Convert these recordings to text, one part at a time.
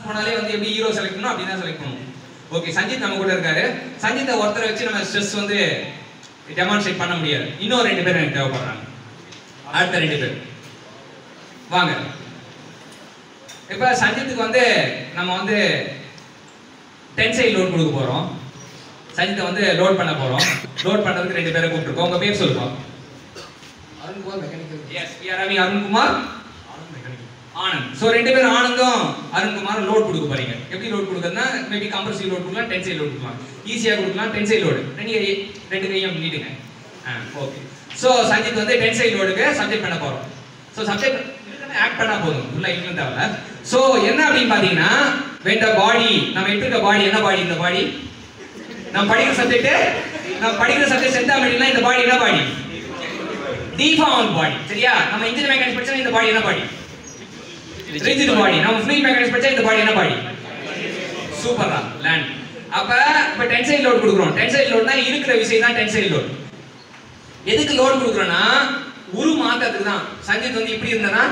போனாலே வந்து எப்படி ஹீரோ செலக்ட் பண்ணணும் அப்படி தான் செலக்ட் பண்ணணும். ஓகே, சஞ்சித் நம்ம கூட இருக்காரு. சஞ்சித்தை ஒருத்தரை வச்சு நம்ம ஸ்ட்ரெஸ் வந்து டெமான்ஸ்ட்ரேட் பண்ண முடியாது. இன்னும் 2 பேர் எனக்கு தேவைப்படுறாங்க. அடுத்த 2 பேர் வாங்க. இப்ப சஞ்சித்துக்கு வந்து நம்ம வந்து டென்சைல் லோட் கொடுக்க போறோம். சஞ்சித்தை வந்து லோட் பண்ண போறோம். லோட் பண்றதுக்கு 2 பேரை கூப்பிட்டுருக்கோம். உங்க பேர் சொல்லுங்க. Arunkumar mechanical. Yes, we are having Arunkumar, Anand. So 2 பேரும் ஆனந்தும் அருண்குமாரும் லோட் கொடுக்க போறீங்க. எப்படி லோட் கொடுக்கறதுனா மேபி கம்ப்ரசிவ் லோட் கொடுக்கலாம், டென்சைல் லோட் கொடுக்கலாம். ஈஸியா கொடுக்கலாம் டென்சைல் லோட். ரெண்டு கையும் நீட்டுங்க. ஓகே. சோ சஞ்சித் வந்து டென்சைல் லோடுக்கு சப்ஜெக்ட் பண்ண போறோம். சோ சப்ஜெக்ட் ஆக்ட் பண்ணா போதும், ஃபுல்லா இன்க்ளூட் தேவையில்ல. சோ என்ன அப்படினு பாத்தீங்கன்னா when the body, நம்ம எடுத்துக்க பாடி என்ன பாடி? இந்த பாடி நம்ம படிக்கிற சப்ஜெக்ட் சென்டாமெட்ரினா இந்த பாடி என்ன பாடி? டிஃபார்ம்ட் பாடி. சரியா? நம்ம இன்ஜின் மெக்கானிக்ஸ் படிச்சா இந்த பாடி என்ன பாடி? Rigid body. நம்ம ஃப்ளூயிட் மெக்கானிக்ஸ் படிச்சா இந்த பாடி என்ன பாடி? சூப்பரா லேண்ட். இப்ப டென்சைல் லோட் கொடுக்குறோம். டென்சைல் லோட்னா இருக்கிற விசை தான் டென்சைல் லோட். எதுக்கு லோட் கொடுக்குறோம்னா உரு மாத்தத்துக்கு தான். சஞ்சித் வந்து இப்படி இருந்தானா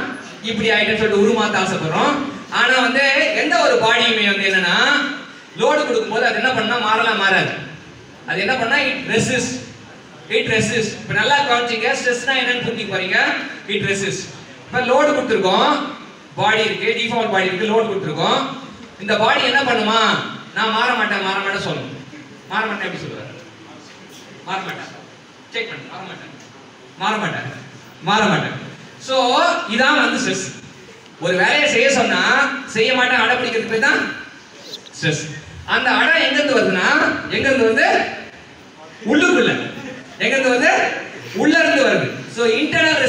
இப்படி ஆயிட்டேன்னு சொல்லிட்டு உரு மாத்த ஆசைப்படுறோம். ஆனா வந்து எந்த ஒரு பாடியுமே வந்து என்னன்னா லோடு கொடுக்கும்போது அது என்ன பண்ணா மாறாது. அது என்ன பண்ணா இட் ரெசிஸ்ட். இப்ப நல்லா கவனிச்சீங்க, ஸ்ட்ரெஸ்னா என்னன்னு புரிஞ்சுக்க போறீங்க. It resist. இப்ப லோடு கொடுத்துருக்கோம், பாடி இருக்கு, டிஃபார்ம் பாடி இருக்கு, லோடு கொடுத்துருக்கோம். இந்த பாடி என்ன பண்ணுமா? நான் மாற மாட்டேன் சொல்லணும். மாற மாட்டேன் எப்படி சொல்லுவாரு? மாற மாட்டேன். செக் பண்ணு. மாற மாட்டேன். சோ இதான் வந்து ஸ்ட்ரெஸ். ஒரு வேலையை செய்ய சொன்னா செய்ய மாட்டேன் அடை பிடிக்கிறதுக்கு பேர் தான் ஸ்ட்ரெஸ். அந்த அடை எங்க இருந்து வருதுன்னா உள்ளுக்குள்ள உள்ள இருந்து வருது. சோ இன்டர்னல்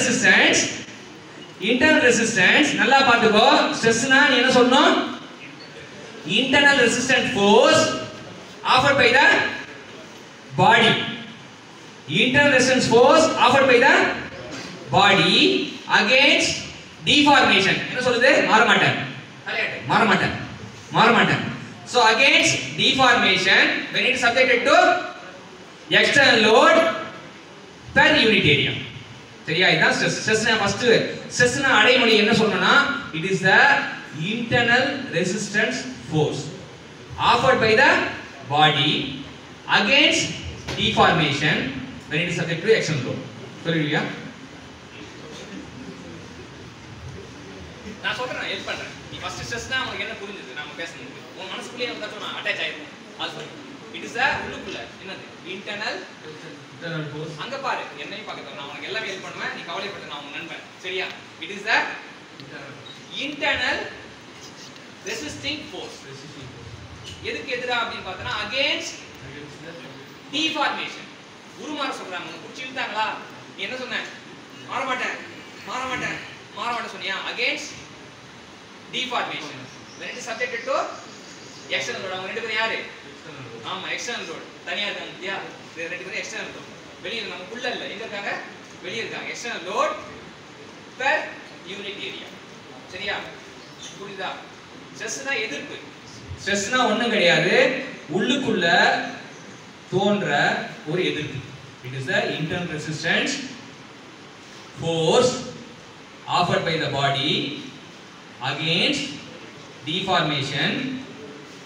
ரெசிஸ்டன்ஸ் நல்லா பாத்துக்கோ. ஸ்ட்ரெஸ்னா நீ என்ன சொல்லணும்? Internal resistant force offered by the body. Internal resistance force offered by the body against deformation. என்ன சொல்லுது? மாற மாட்டேன். So against deformation when it is subjected to external load per unit area. சரியா? இதான் ஸ்ட்ரெஸ்னா ஃபர்ஸ்ட் ஸ்ட்ரெஸ்னா அடைமொழி என்ன சொல்லணும்னா it is the internal resistance force offered by the body against deformation when it is subject to external load. சொல்லுவியா? நான் சொல்றேன், help பண்றேன். நீ ஃபர்ஸ்ட் ஸ்ட்ரெஸ்னா உங்களுக்கு என்ன புரிஞ்சது? நாம பேசணும். உன் மனசுக்குள்ளே வந்தா நான் அட்டாச் ஆயிடும். அது சொல்லு. இட் இஸ் a உள்ளுக்குள்ள என்னது? Internal force. அங்க பாரு, என்னையும் பார்க்க நான் உனக்கு எல்லாமே ஹெல்ப் பண்ணுவேன். நீ கவலைப்பட, நான் உன் நண்பன். சரியா? It is a internal resisting force. எதுக்கு எதிரா அப்படி பார்த்தனா against deformation. உருமாற சொல்றாங்க. குச்சி இழுத்தாங்களா? நீ என்ன சொன்ன? மாற மாட்டேன் சொன்னியா? against deformation when it is subjected to external load. அவங்க 2 பேரும் யாரு? ஆமா, external load. தனியா இருக்காங்க இல்லையா? 2 பேரும் external load. வெளிய நமக்குள்ள இல்ல. எங்க இருக்காங்க? வெளிய இருக்காங்க. external load per unit area. சரியா? புரியுதா? ஸ்ட்ரெஸ்னா எதிர்ப்பு. ஸ்ட்ரெஸ்னா ஒண்ணும் கிடையாது, உள்ளுக்குள்ள தோன்ற ஒரு எதிர்ப்பு. It is the internal resistance force offered by the body against deformation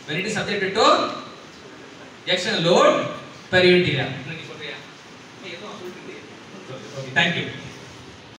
when it is subjected to external load per unit area. Thank you.